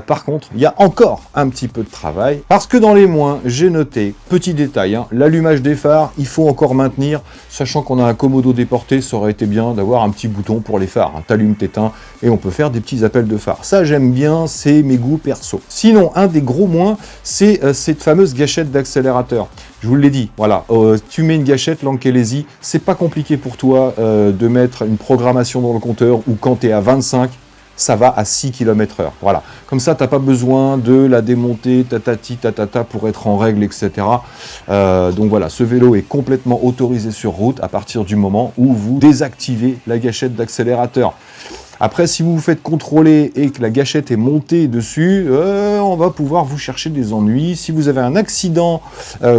Par contre, il y a encore un petit peu de travail, parce que dans les moins, j'ai noté, petit détail, hein, l'allumage des phares, il faut encore maintenir, sachant qu'on a un Komodo déporté, ça aurait été bien d'avoir un petit bouton pour les phares, hein, t'allumes, t'éteins, et on peut faire des petits appels de phares. Ça, j'aime bien, c'est mes goûts perso. Sinon, un des gros moins, c'est cette fameuse gâchette d'accélérateur. Je vous l'ai dit, voilà, tu mets une gâchette Lankelesi, c'est pas compliqué pour toi de mettre une programmation dans le compteur, ou quand tu es à 25, ça va à 6 km/h. Voilà. Comme ça, tu n'as pas besoin de la démonter, tatati, tatata, pour être en règle, etc. Donc voilà, ce vélo est complètement autorisé sur route à partir du moment où vous désactivez la gâchette d'accélérateur. Après, si vous vous faites contrôler et que la gâchette est montée dessus, on va pouvoir vous chercher des ennuis. Si vous avez un accident,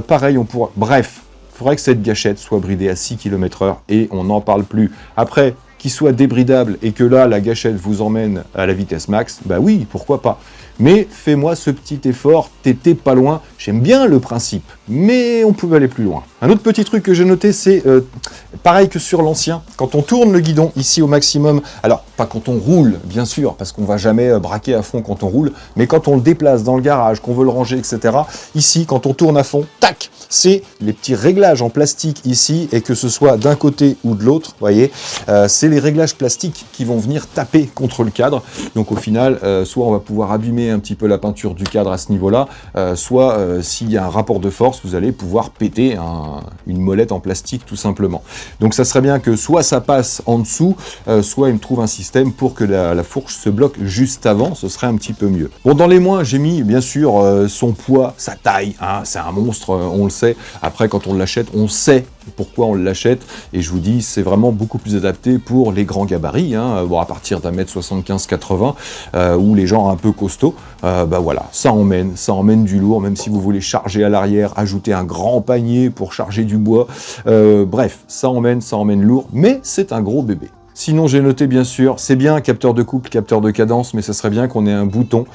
pareil, on pourra... Bref, il faudrait que cette gâchette soit bridée à 6 km/h et on n'en parle plus. Après, qu'il soit débridable et que là, la gâchette vous emmène à la vitesse max, bah oui, pourquoi pas. Mais fais-moi ce petit effort, t'étais pas loin. J'aime bien le principe, mais on pouvait aller plus loin. Un autre petit truc que j'ai noté, c'est pareil que sur l'ancien, quand on tourne le guidon ici au maximum, alors pas quand on roule, bien sûr, parce qu'on va jamais braquer à fond quand on roule, mais quand on le déplace dans le garage, qu'on veut le ranger, etc. Ici, quand on tourne à fond, tac, c'est les petits réglages en plastique ici, et que ce soit d'un côté ou de l'autre, vous voyez, c'est les réglages plastiques qui vont venir taper contre le cadre. Donc au final, soit on va pouvoir abîmer un petit peu la peinture du cadre à ce niveau-là, soit s'il y a un rapport de force, vous allez pouvoir péter une molette en plastique tout simplement. Donc ça serait bien que soit ça passe en dessous, soit il me trouve un système pour que la fourche se bloque juste avant, ce serait un petit peu mieux. Bon, dans les moins, j'ai mis bien sûr son poids, sa taille, hein, c'est un monstre, on le sait. Après, quand on l'achète, on sait pourquoi on l'achète, et je vous dis, c'est vraiment beaucoup plus adapté pour les grands gabarits, hein, bon, à partir d'un mètre 75-80, ou les gens un peu costauds, bah voilà, ça emmène du lourd, même si vous voulez charger à l'arrière, ajouter un grand panier pour charger du bois, bref, ça emmène lourd, mais c'est un gros bébé. Sinon, j'ai noté bien sûr, c'est bien capteur de couple, capteur de cadence, mais ça serait bien qu'on ait un bouton,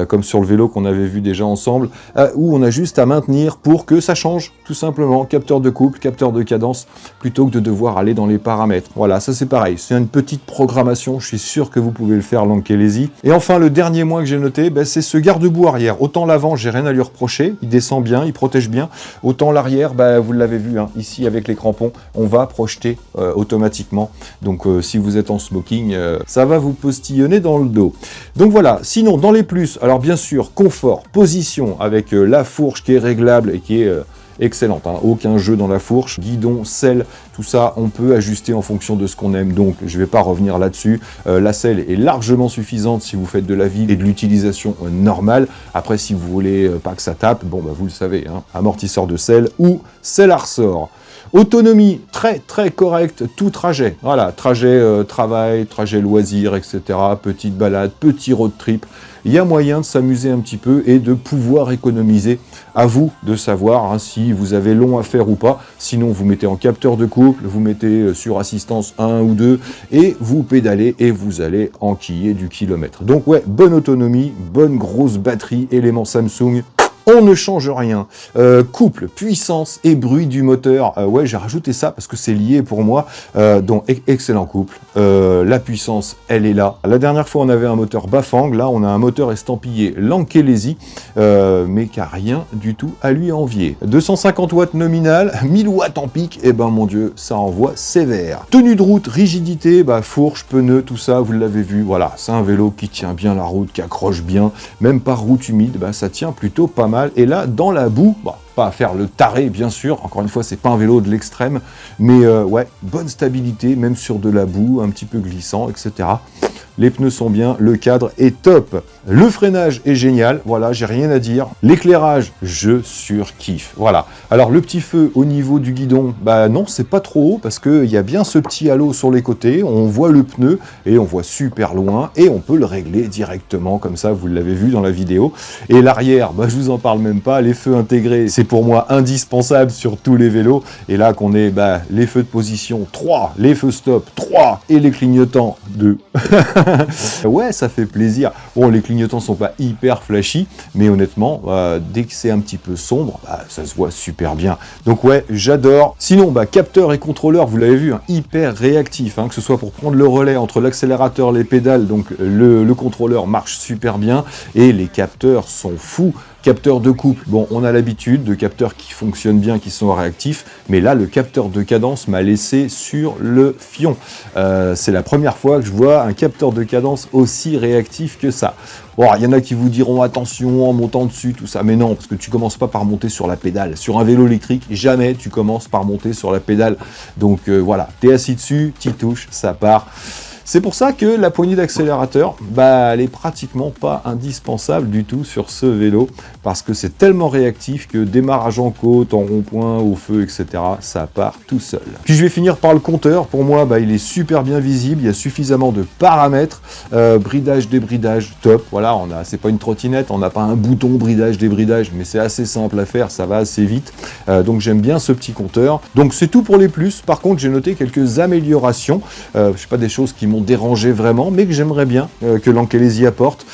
comme sur le vélo qu'on avait vu déjà ensemble, où on a juste à maintenir pour que ça change, tout simplement, capteur de couple, capteur de cadence, plutôt que de devoir aller dans les paramètres. Voilà, ça c'est pareil, c'est une petite programmation, je suis sûr que vous pouvez le faire, Lankelesi. Et enfin, le dernier point que j'ai noté, c'est ce garde-boue arrière. Autant l'avant, j'ai rien à lui reprocher, il descend bien, il protège bien, autant l'arrière, vous l'avez vu, hein, ici avec les crampons, on va projeter automatiquement, donc si vous êtes en smoking, ça va vous postillonner dans le dos. Donc voilà, sinon dans les plus, alors bien sûr, confort, position avec la fourche qui est réglable et qui est excellente, hein. Aucun jeu dans la fourche, guidon, selle, tout ça, on peut ajuster en fonction de ce qu'on aime, donc je ne vais pas revenir là-dessus. La selle est largement suffisante si vous faites de la ville et de l'utilisation normale. Après, si vous voulez pas que ça tape, bon vous le savez, hein, amortisseur de selle ou selle à ressort. Autonomie très très correcte, tout trajet. Voilà, trajet travail, trajet loisir, etc. Petite balade, petit road trip. Il y a moyen de s'amuser un petit peu et de pouvoir économiser. À vous de savoir hein, si vous avez long à faire ou pas. Sinon, vous mettez en capteur de couple, vous mettez sur assistance 1 ou 2 et vous pédalez et vous allez enquiller du kilomètre. Donc ouais, bonne autonomie, bonne grosse batterie, élément Samsung. On ne change rien. Couple, puissance et bruit du moteur. Ouais, j'ai rajouté ça parce que c'est lié pour moi. Donc, excellent couple. La puissance, elle est là. La dernière fois, on avait un moteur Bafang. Là, on a un moteur estampillé Lankelesi, mais qui n'a rien du tout à lui envier. 250 watts nominal, 1000 watts en pic. Et ben, mon Dieu, ça envoie sévère. Tenue de route, rigidité, fourche, pneus, tout ça, vous l'avez vu. Voilà, c'est un vélo qui tient bien la route, qui accroche bien. Même par route humide, ça tient plutôt pas mal. Et là, dans la boue, pas à faire le taré, bien sûr, encore une fois, c'est pas un vélo de l'extrême, mais ouais, bonne stabilité, même sur de la boue, un petit peu glissant, etc. Les pneus sont bien, le cadre est top. Le freinage est génial, voilà, j'ai rien à dire. L'éclairage, je surkiffe, voilà. Alors le petit feu au niveau du guidon, bah non, c'est pas trop haut parce qu'il y a bien ce petit halo sur les côtés, on voit le pneu et on voit super loin et on peut le régler directement comme ça, vous l'avez vu dans la vidéo. Et l'arrière, bah je vous en parle même pas, les feux intégrés, c'est pour moi indispensable sur tous les vélos. Et là qu'on est, bah, les feux de position 3, les feux stop 3 et les clignotants 2. Ouais, ça fait plaisir. Bon, les clignotants sont pas hyper flashy, mais honnêtement, dès que c'est un petit peu sombre, bah, ça se voit super bien. Donc ouais, j'adore. Sinon, bah, capteur et contrôleur, vous l'avez vu, hein, hyper réactif, hein, que ce soit pour prendre le relais entre l'accélérateur et les pédales, donc le contrôleur marche super bien, et les capteurs sont fous. Capteur de couple, bon, on a l'habitude de capteurs qui fonctionnent bien, qui sont réactifs, mais là, le capteur de cadence m'a laissé sur le fion. C'est la première fois que je vois un capteur de cadence aussi réactif que ça. Bon, il y en a qui vous diront attention en montant dessus, tout ça, mais non, parce que tu commences pas par monter sur la pédale. Sur un vélo électrique, jamais tu commences par monter sur la pédale. Donc voilà, t'es assis dessus, t'y touches, ça part. C'est pour ça que la poignée d'accélérateur, bah, elle est pratiquement pas indispensable du tout sur ce vélo, parce que c'est tellement réactif que démarrage en côte, en rond-point, au feu, etc., ça part tout seul. Puis je vais finir par le compteur. Pour moi, bah, il est super bien visible, il y a suffisamment de paramètres, bridage, débridage, top. Voilà, c'est pas une trottinette, on n'a pas un bouton bridage, débridage, mais c'est assez simple à faire, ça va assez vite. Donc j'aime bien ce petit compteur. Donc c'est tout pour les plus. Par contre, j'ai noté quelques améliorations. Je sais pas, des choses qui m'ont dérangé vraiment, mais que j'aimerais bien que Lankelesi apporte.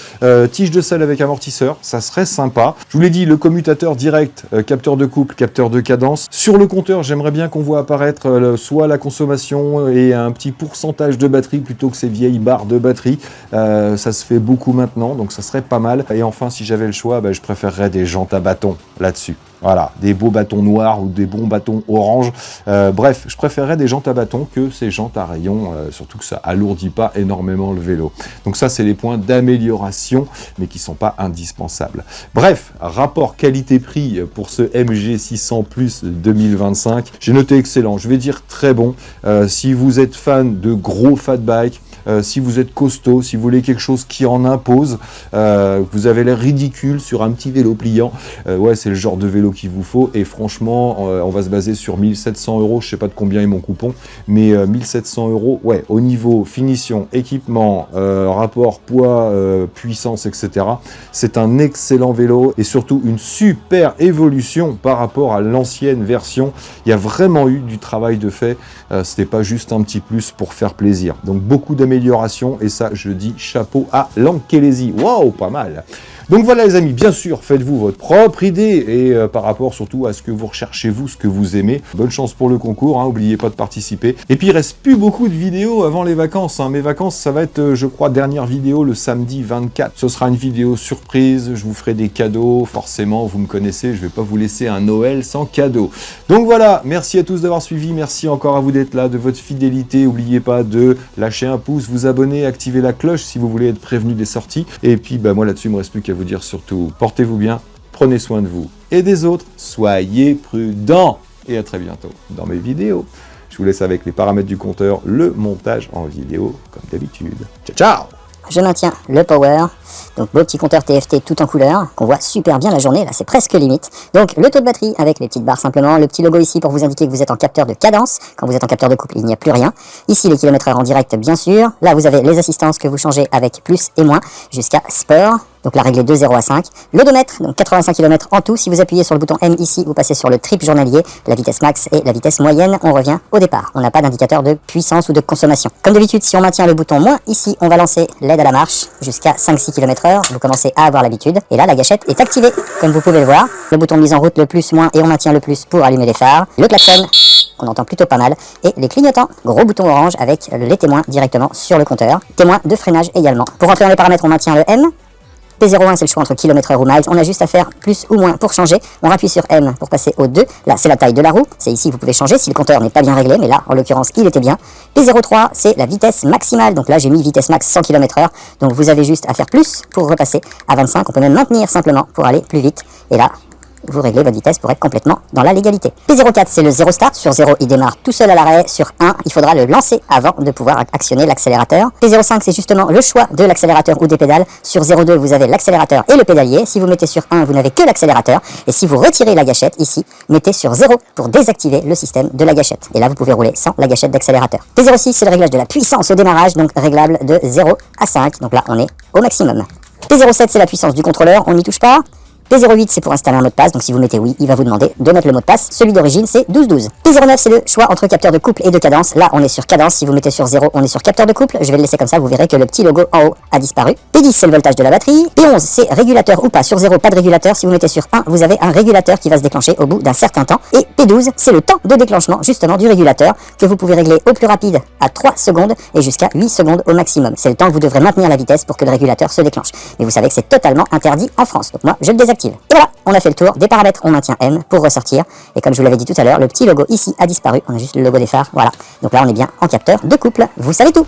Tige de selle avec amortisseur, ça serait sympa. Je vous l'ai dit, le commutateur direct, capteur de couple, capteur de cadence. Sur le compteur, j'aimerais bien qu'on voit apparaître soit la consommation et un petit pourcentage de batterie plutôt que ces vieilles barres de batterie. Ça se fait beaucoup maintenant, donc ça serait pas mal. Et enfin, si j'avais le choix, bah, je préférerais des jantes à bâton là-dessus. Voilà, des beaux bâtons noirs ou des bons bâtons orange. Bref, je préférerais des jantes à bâton que ces jantes à rayons, surtout que ça alourdit pas énormément le vélo. Donc ça, c'est les points d'amélioration, mais qui sont pas indispensables. Bref, rapport qualité-prix pour ce MG600 Plus 2025. J'ai noté excellent, je vais dire très bon. Si vous êtes fan de gros fat bike, si vous êtes costaud, si vous voulez quelque chose qui en impose, vous avez l'air ridicule sur un petit vélo pliant, ouais, c'est le genre de vélo qu'il vous faut. Et franchement, on va se baser sur 1700 €. Je sais pas de combien est mon coupon, mais 1700 €, ouais, au niveau finition, équipement, rapport poids, puissance, etc. C'est un excellent vélo et surtout une super évolution par rapport à l'ancienne version. Il y a vraiment eu du travail de fait. C'était pas juste un petit plus pour faire plaisir. Donc beaucoup d'améliorations et ça, je dis chapeau à Lankelesi. Waouh, pas mal. Donc voilà les amis, bien sûr, faites-vous votre propre idée et par rapport surtout à ce que vous recherchez vous, ce que vous aimez. Bonne chance pour le concours, hein, n'oubliez pas de participer. Et puis il reste plus beaucoup de vidéos avant les vacances. Hein. Mes vacances, ça va être, je crois, dernière vidéo le samedi 24. Ce sera une vidéo surprise, je vous ferai des cadeaux, forcément, vous me connaissez, je vais pas vous laisser un Noël sans cadeau. Donc voilà, merci à tous d'avoir suivi, merci encore à vous d'être là, de votre fidélité. N'oubliez pas de lâcher un pouce, vous abonner, activer la cloche si vous voulez être prévenu des sorties. Et puis bah, moi là-dessus, il me reste plus qu'à vous dire surtout, portez-vous bien, prenez soin de vous et des autres, soyez prudents et à très bientôt dans mes vidéos. Je vous laisse avec les paramètres du compteur, le montage en vidéo comme d'habitude. Ciao, ciao! Je maintiens le power, donc beau petit compteur TFT tout en couleur, qu'on voit super bien la journée, là c'est presque limite. Donc le taux de batterie avec les petites barres simplement, le petit logo ici pour vous indiquer que vous êtes en capteur de cadence, quand vous êtes en capteur de couple il n'y a plus rien. Ici les kilomètres-heure en direct bien sûr, là vous avez les assistances que vous changez avec plus et moins, jusqu'à sport. Donc la règle est de 0 à 5. L'odomètre, donc 85 km en tout. Si vous appuyez sur le bouton M ici, vous passez sur le trip journalier, la vitesse max et la vitesse moyenne. On revient au départ. On n'a pas d'indicateur de puissance ou de consommation. Comme d'habitude, si on maintient le bouton moins ici, on va lancer l'aide à la marche jusqu'à 5-6 km/h. Vous commencez à avoir l'habitude. Et là, la gâchette est activée. Comme vous pouvez le voir, le bouton de mise en route, le plus, moins, et on maintient le plus pour allumer les phares. Le klaxon, qu'on entend plutôt pas mal. Et les clignotants, gros bouton orange avec les témoins directement sur le compteur. Témoins de freinage également. Pour rentrer dans les paramètres, on maintient le M. P01, c'est le choix entre kilomètres-heure ou miles. On a juste à faire plus ou moins pour changer. On appuie sur M pour passer au 2. Là, c'est la taille de la roue. C'est ici, vous pouvez changer si le compteur n'est pas bien réglé. Mais là, en l'occurrence, il était bien. P03, c'est la vitesse maximale. Donc là, j'ai mis vitesse max 100 km/h. Donc vous avez juste à faire plus pour repasser à 25. On peut même maintenir simplement pour aller plus vite. Et là, vous réglez votre vitesse pour être complètement dans la légalité. P04 c'est le 0 start, sur 0 il démarre tout seul à l'arrêt, sur 1 il faudra le lancer avant de pouvoir actionner l'accélérateur. P05 c'est justement le choix de l'accélérateur ou des pédales, sur 02 vous avez l'accélérateur et le pédalier, si vous mettez sur 1 vous n'avez que l'accélérateur, et si vous retirez la gâchette ici, mettez sur 0 pour désactiver le système de la gâchette, et là vous pouvez rouler sans la gâchette d'accélérateur. P06 c'est le réglage de la puissance au démarrage, donc réglable de 0 à 5, donc là on est au maximum. P07 c'est la puissance du contrôleur, on n'y touche pas. P08 c'est pour installer un mot de passe, donc si vous mettez oui, il va vous demander de mettre le mot de passe. Celui d'origine c'est 1212. P09 c'est le choix entre capteur de couple et de cadence. Là on est sur cadence, si vous mettez sur 0 on est sur capteur de couple. Je vais le laisser comme ça, vous verrez que le petit logo en haut a disparu. P10 c'est le voltage de la batterie. P11 c'est régulateur ou pas, sur 0 pas de régulateur. Si vous mettez sur 1 vous avez un régulateur qui va se déclencher au bout d'un certain temps. Et P12 c'est le temps de déclenchement justement du régulateur que vous pouvez régler au plus rapide à 3 secondes et jusqu'à 8 secondes au maximum. C'est le temps que vous devrez maintenir la vitesse pour que le régulateur se déclenche. Mais vous savez que c'est totalement interdit en France, donc moi je le désactive. Et voilà, on a fait le tour des paramètres, on maintient M pour ressortir, et comme je vous l'avais dit tout à l'heure, le petit logo ici a disparu, on a juste le logo des phares, voilà. Donc là on est bien en capteur de couple, vous savez tout.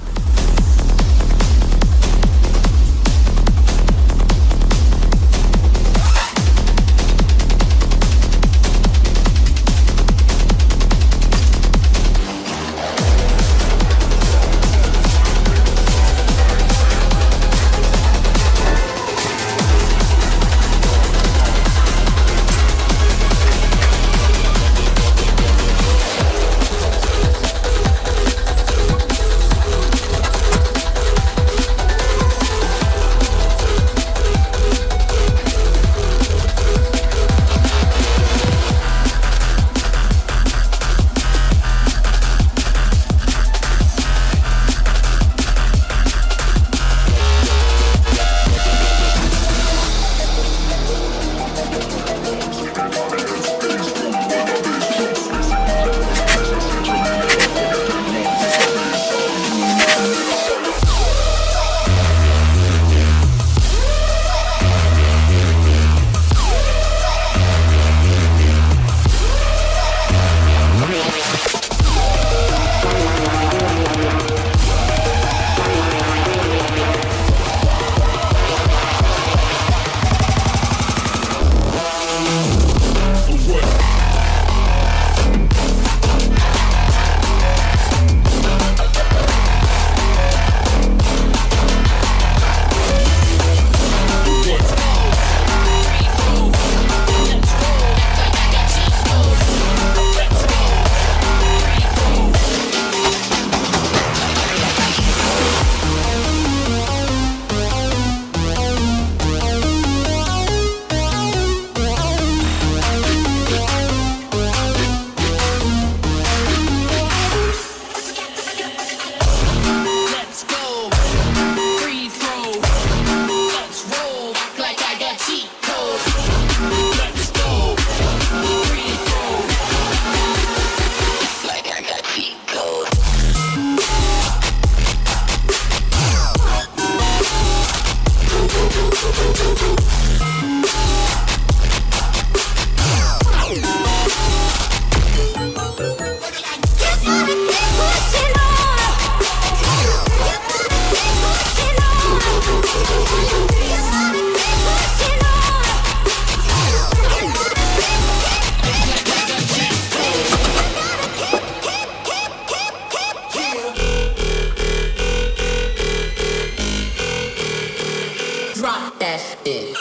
Drop that shit.